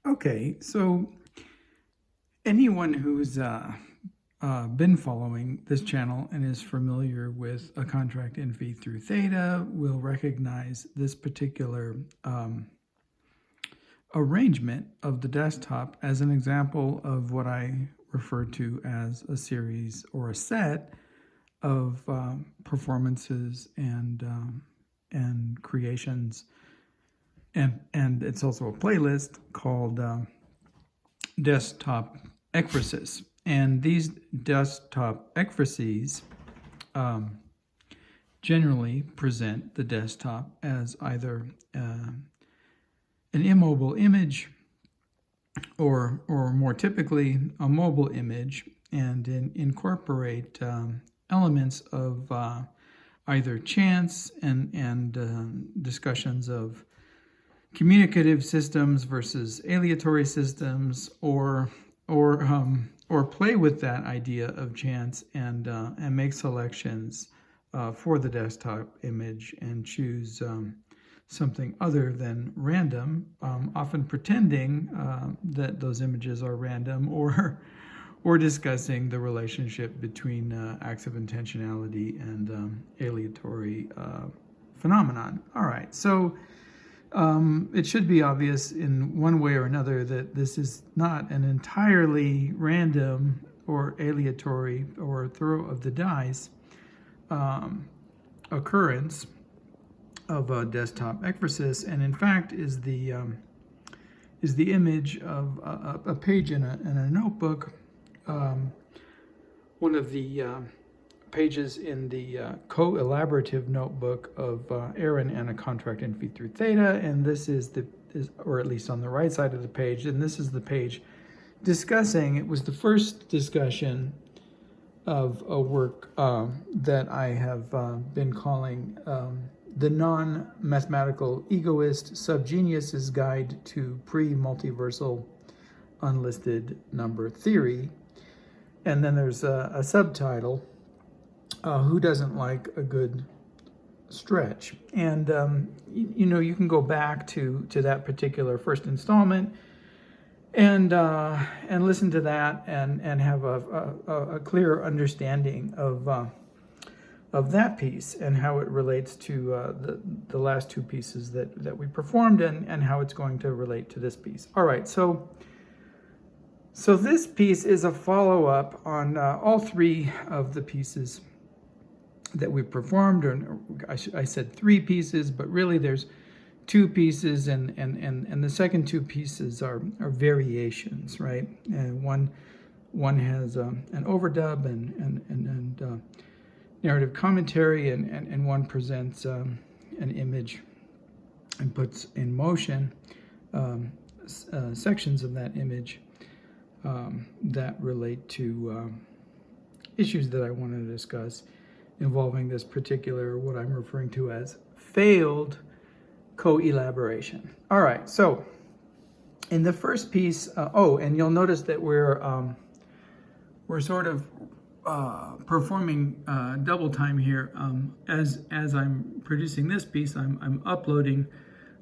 Okay, so anyone who's been following this channel and is familiar with a contract in phi through theta will recognize this particular arrangement of the desktop as an example of what I refer to as a series or a set of performances and creations, and it's also a playlist called desktop ekphrasis. And these desktop ekphrases generally present the desktop as either an immobile image or more typically a mobile image, and incorporate elements of either chance and discussions of communicative systems versus aleatory systems, or play with that idea of chance and make selections for the desktop image and choose something other than random, often pretending that those images are random, or discussing the relationship between acts of intentionality and aleatory phenomenon. All right, so it should be obvious in one way or another that this is not an entirely random or aleatory or throw of the dice occurrence of a desktop ekphrasis, and in fact is the image of a page in a notebook, one of the pages in the co-elaborative notebook of Aaron and a contract in phi through theta, and this is or at least on the right side of the page, and this is the page discussing. It was the first discussion of a work that I have been calling the Non-Mathematical Egoist Subgeniuses Guide to Pre-Multiversal Unlisted Number Theory. And then there's a subtitle, Who Doesn't Like a Good Stretch? And, you can go back to that particular first installment and listen to that and have a clear understanding of that piece and how it relates to the last two pieces that we performed, and how it's going to relate to this piece. All right, so this piece is a follow-up on all three of the pieces that we performed, or I said three pieces, but really there's two pieces, and the second two pieces are variations, right? And one has an overdub and narrative commentary, and one presents an image and puts in motion sections of that image that relate to issues that I want to discuss involving this particular, what I'm referring to as failed co-elaboration. All right, so in the first piece, and you'll notice that we're sort of performing double time here. As I'm producing this piece, I'm uploading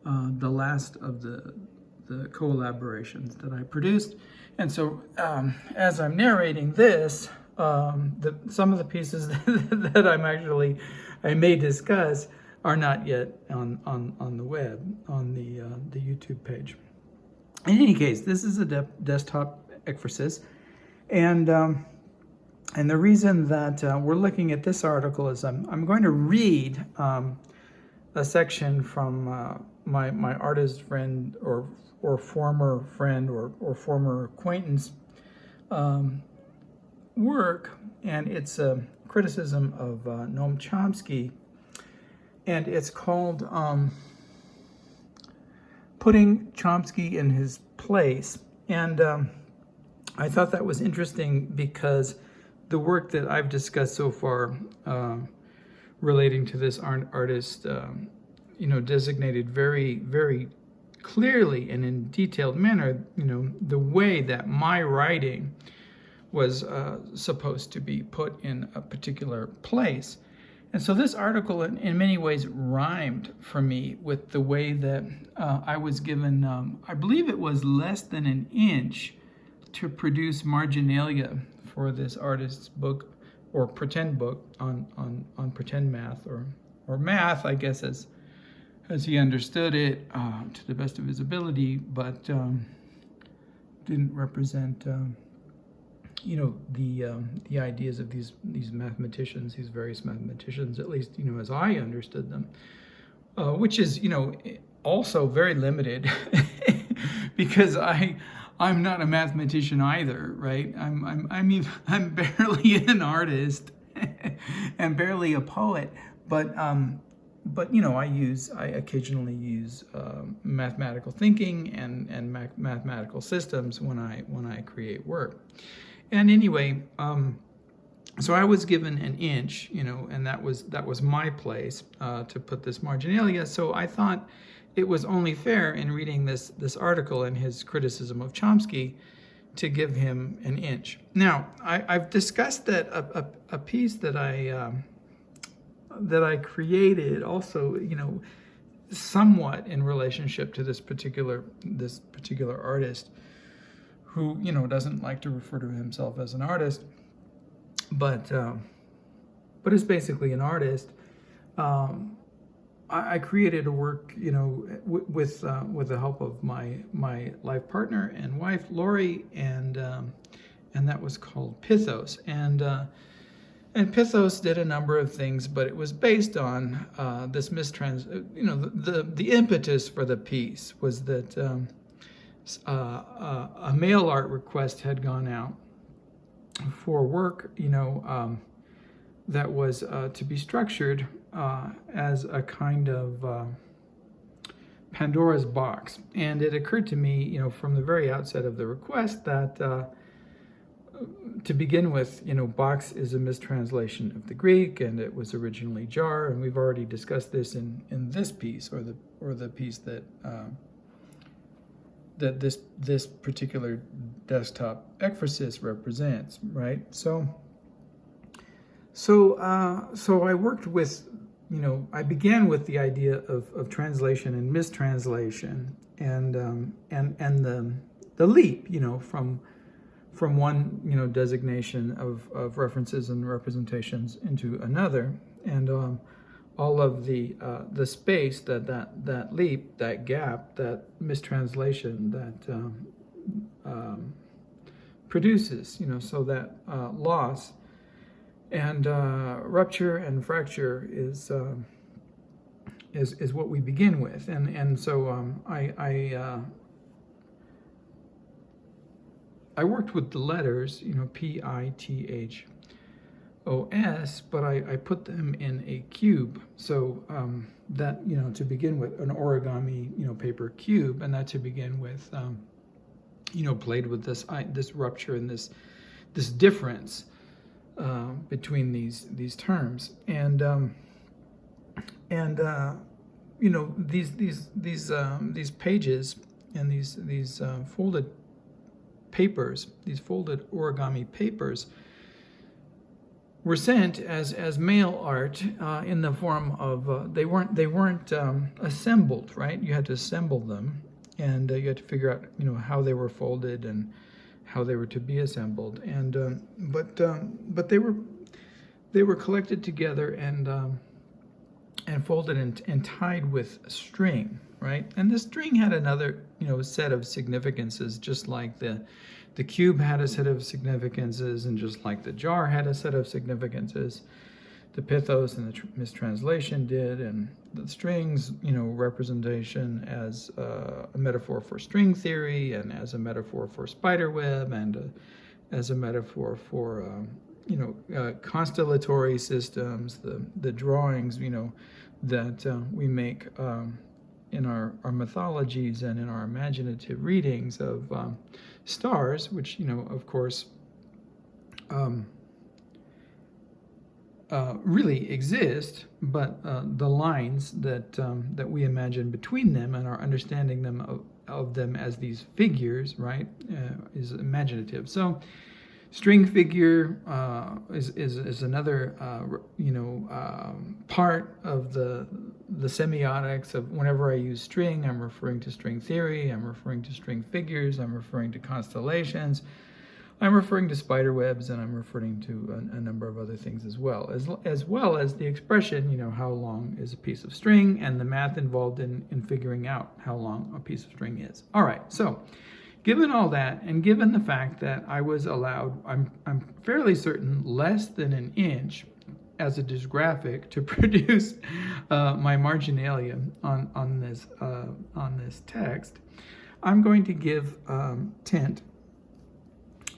the last of the co-elaborations that I produced, and so as I'm narrating this, some of the pieces that I may discuss are not yet on the web, on the YouTube page. In any case, this is a desktop ekphrasis, and the reason that we're looking at this article is I'm going to read a section from my artist friend or former friend or former acquaintance work, and it's a criticism of Noam Chomsky, and it's called Putting Chomsky in His Place. And I thought that was interesting because the work that I've discussed so far relating to this artist, designated very, very clearly and in detailed manner, the way that my writing was supposed to be put in a particular place. And so this article in many ways rhymed for me with the way that I was given, I believe it was less than an inch to produce marginalia for this artist's book, or pretend book on pretend math, or math, I guess, as he understood it to the best of his ability, but didn't represent the ideas of these mathematicians, these various mathematicians, at least as I understood them, which is also very limited because I'm not a mathematician either, right? I'm barely an artist and barely a poet, but I occasionally use mathematical thinking and mathematical systems when I create work. And anyway, so I was given an inch, and that was my place to put this marginalia. So I thought it was only fair in reading this article and his criticism of Chomsky to give him an inch. Now, I've discussed that a piece that I created also, somewhat in relationship to this particular artist, who doesn't like to refer to himself as an artist, but is basically an artist. I created a work, with the help of my life partner and wife, Lori, and that was called Pithos. And Pithos did a number of things, but it was based on this the impetus for the piece was that a mail art request had gone out for work, that was to be structured as a kind of Pandora's box. And it occurred to me, from the very outset of the request that to begin with, box is a mistranslation of the Greek, and it was originally jar, and we've already discussed this in this piece, or the piece that this particular desktop ekphrasis represents, right? So I worked with, I began with the idea of translation and mistranslation, and the leap, from one designation of references and representations into another, and all of the space that leap, that gap, that mistranslation that produces, so that loss and rupture and fracture is what we begin with, and so I worked with the letters, P-I-T-H-O-S, but I put them in a cube. So that, to begin with, an origami, paper cube, and that to begin with, played with this rupture and this difference between these terms, and these pages and these folded papers, these folded origami papers, were sent as mail art in the form of they weren't assembled, right? You had to assemble them, and you had to figure out how they were folded and how they were to be assembled, and but they were collected together and folded and tied with string, right? And the string had another set of significances, just like the cube had a set of significances, and just like the jar had a set of significances, the Pithos and the mistranslation did, and the strings, representation as a metaphor for string theory, and as a metaphor for spiderweb, and as a metaphor for constellatory systems, the drawings, that we make in our mythologies and in our imaginative readings of stars, which of course really exist, but the lines that we imagine between them and our understanding of them as these figures, right, is imaginative. So String figure is another part of the semiotics of whenever I use string, I'm referring to string theory, I'm referring to string figures, I'm referring to constellations, I'm referring to spider webs, and I'm referring to a number of other things as well as the expression, how long is a piece of string, and the math involved in figuring out how long a piece of string is. All right, so given all that, and given the fact that I was allowed, I'm fairly certain, less than an inch as a dysgraphic to produce my marginalia on this text, I'm going to give tint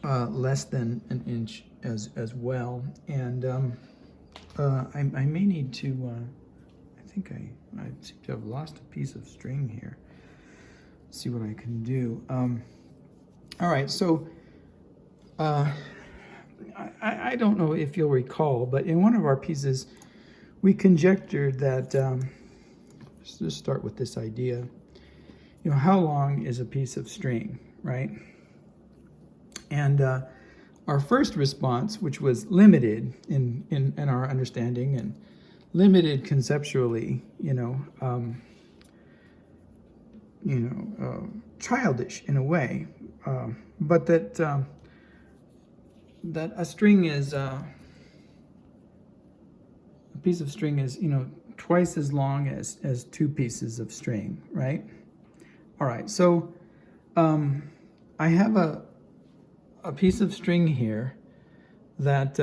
less than an inch as well, and I may need to. I think I seem to have lost a piece of string here. Let's see what I can do. All right, so I don't know if you'll recall, but in one of our pieces, we conjectured that, let's just start with this idea, how long is a piece of string, right? And our first response, which was limited in our understanding and limited conceptually, childish in a way, but that a string is a piece of string is twice as long as two pieces of string, right? All right, so I have a piece of string here that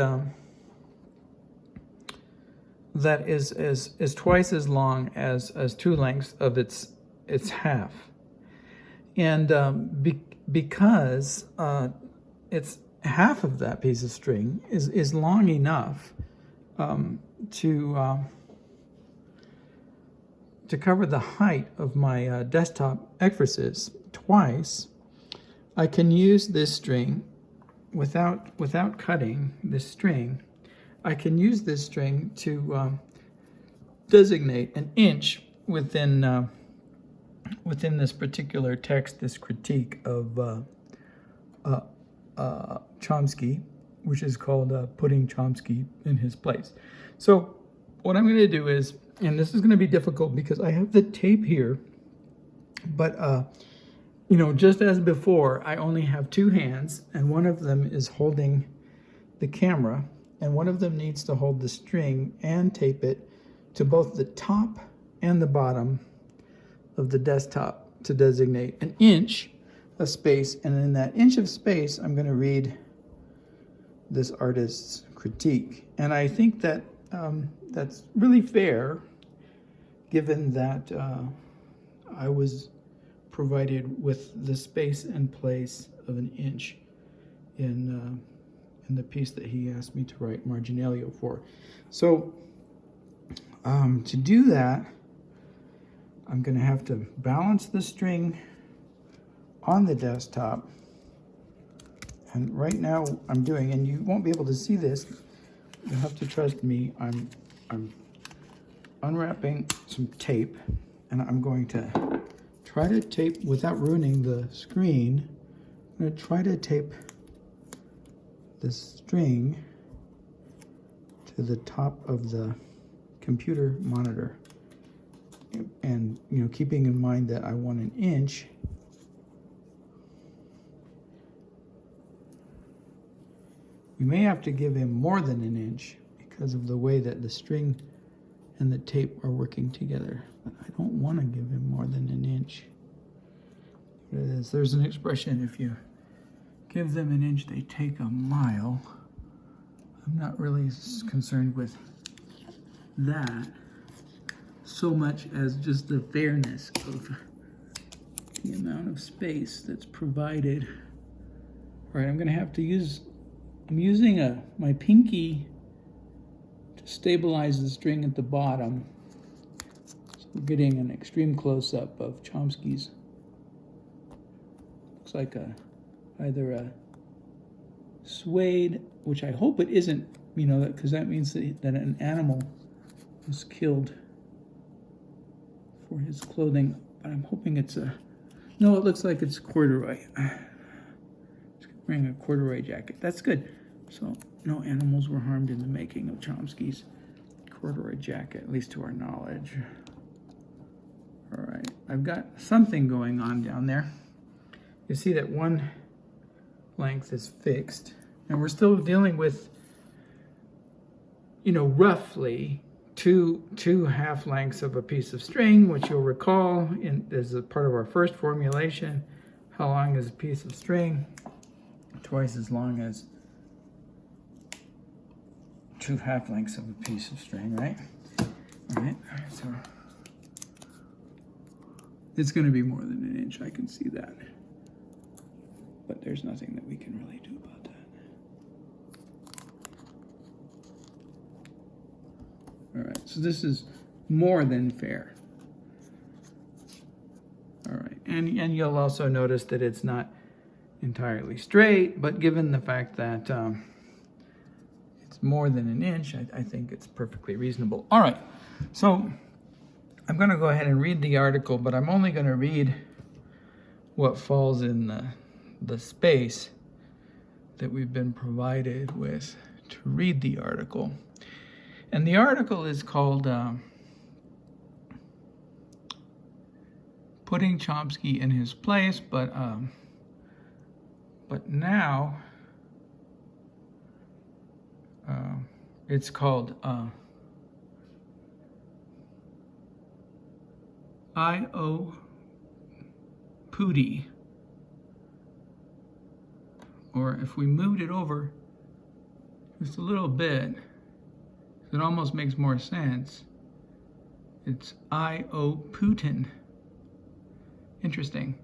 that is twice as long as two lengths of its half, and because it's half of that piece of string is long enough to cover the height of my desktop efreses twice, I can use this string without cutting this string. I can use this string to designate an inch within this particular text, this critique of Chomsky, which is called Putting Chomsky in His Place. So what I'm going to do is, and this is going to be difficult because I have the tape here, but just as before, I only have two hands, and one of them is holding the camera, and one of them needs to hold the string and tape it to both the top and the bottom of the desktop to designate an inch of space. And in that inch of space, I'm going to read this artist's critique. And I think that that's really fair, given that I was provided with the space and place of an inch in the piece that he asked me to write marginalia for. So to do that, I'm going to have to balance the string on the desktop. And right now I'm doing, and you won't be able to see this, you'll have to trust me, I'm unwrapping some tape, and I'm going to try to tape, without ruining the screen, I'm going to try to tape this string to the top of the computer monitor. And, keeping in mind that I want an inch, we may have to give him more than an inch because of the way that the string and the tape are working together. But I don't want to give him more than an inch. There's an expression, if you give them an inch, they take a mile. I'm not really concerned with that so much as just the fairness of the amount of space that's provided. All right, I'm going to have to use, I'm using my pinky to stabilize the string at the bottom. So we're getting an extreme close-up of Chomsky's. Looks like either a suede, which I hope it isn't, because that means that an animal was killed for his clothing, but I'm hoping it's no, it looks like it's corduroy. We're wearing a corduroy jacket. That's good. So no animals were harmed in the making of Chomsky's corduroy jacket, at least to our knowledge. All right, I've got something going on down there. You see that one length is fixed, and we're still dealing with, roughly two half lengths of a piece of string, which you'll recall as a part of our first formulation. How long is a piece of string? Twice as long as two half lengths of a piece of string, right? All right, so it's going to be more than an inch, I can see that. But there's nothing that we can really do about that. All right, so this is more than fair. All right, and you'll also notice that it's not entirely straight, but given the fact that it's more than an inch, I think it's perfectly reasonable. All right, so I'm going to go ahead and read the article, but I'm only going to read what falls in the space that we've been provided with to read the article. And the article is called Putting Chomsky in His Place, but now it's called aCiFtծ. Or if we moved it over just a little bit, it almost makes more sense. It's Putin. Interesting.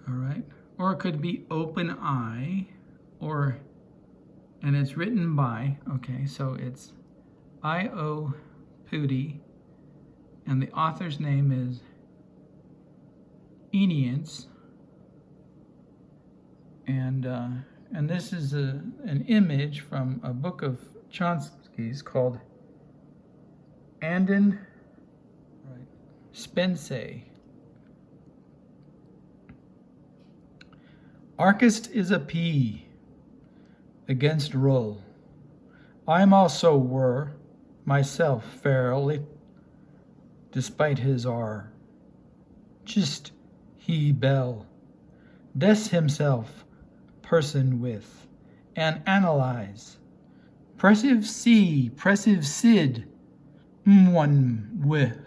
All right. Or it could be open I, and it's written by, okay, so it's Putin, and the author's name is Enians. And this is an image from a book of Chomsky's called Anden Spence. Anarchist is a P against Rull. I'm also were myself fairly, despite his R. Just he bell, des himself, person with, and analyze. Pressive C, pressive Sid, one with,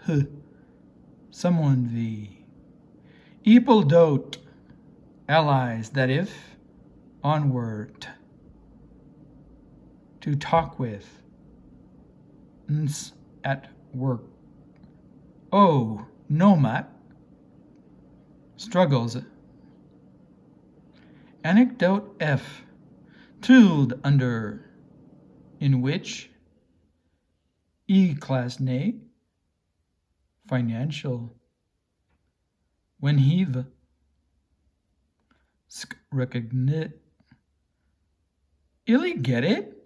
someone V. Equal dote, allies that if, onward, to talk with, ns at work. Oh, nomat, struggles. Anecdote F, tilde under, in which, E-class nay, financial, when heave, recognit, illy get it,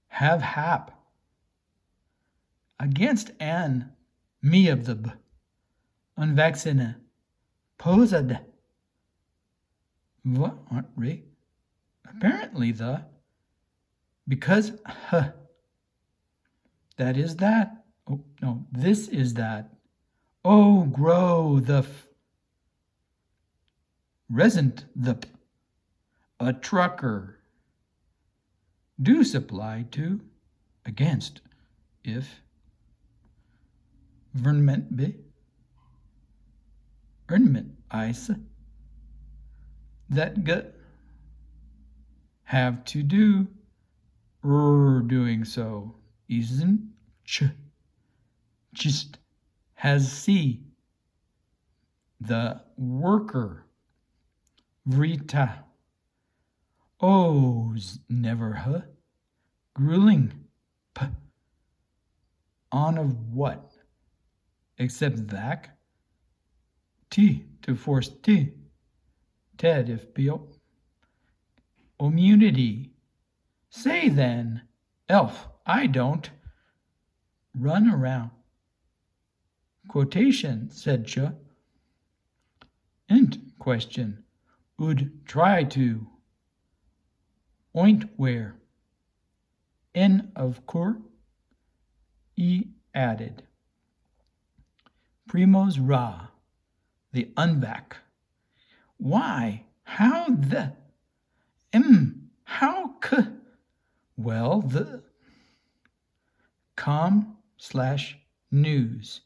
have hap, against an, me of the unvaccine, posed, what aren't re, apparently the, because, that is that, oh no, this is that, oh grow the, resent the, a trucker, do supply to, against, if, vernment be, earnment ice, that gut, have to do, doing so, isn't, just, has see, the worker, vrita, ohs, never, grueling, on of what, except that, t, to force t, ted if bio, immunity, say then, elf, I don't, run around, quotation, said cha, int, question, would try to oint where n of cur e added. Primos ra, the unvac. Why? How the? How c? Well, the com/news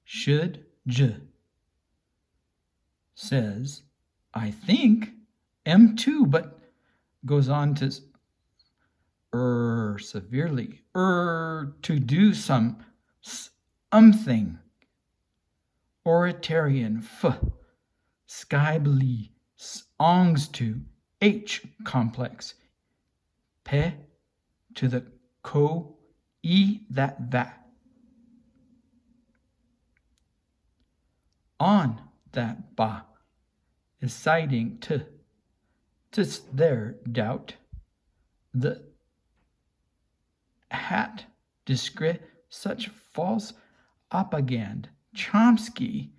should j says, I think m2, but goes on to severely to do something. Oritarian skybly ongs to h complex pe to the co e that on that ba is citing to their doubt the hat discret such false propaganda. Chomsky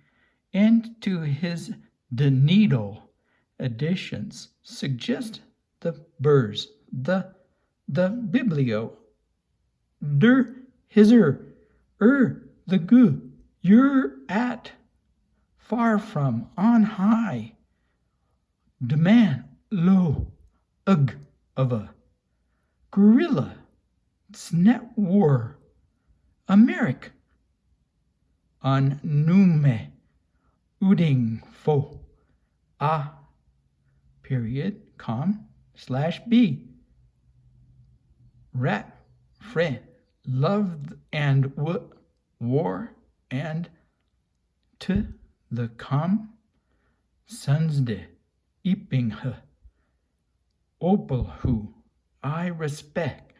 into his De Needle editions suggest the burrs, the biblio, der hiser, the gu, you're at, far from, on high, demand, low, ugh, of a gorilla, snet war, America, on nume, uding fo, a, period, com/b, rat, fre, love and war, and to the sons de, eeping her, opal who, I respect,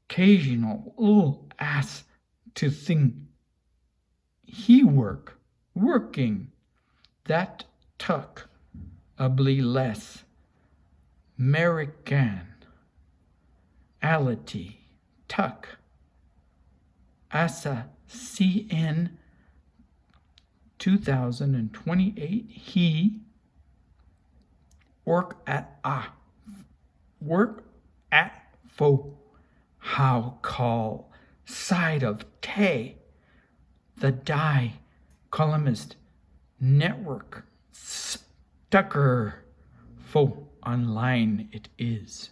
occasional little ass to think he working that tuck ably less American ality tuck asa cn 2028 he work at fo how call side of te the die columnist network stucker fo online it is.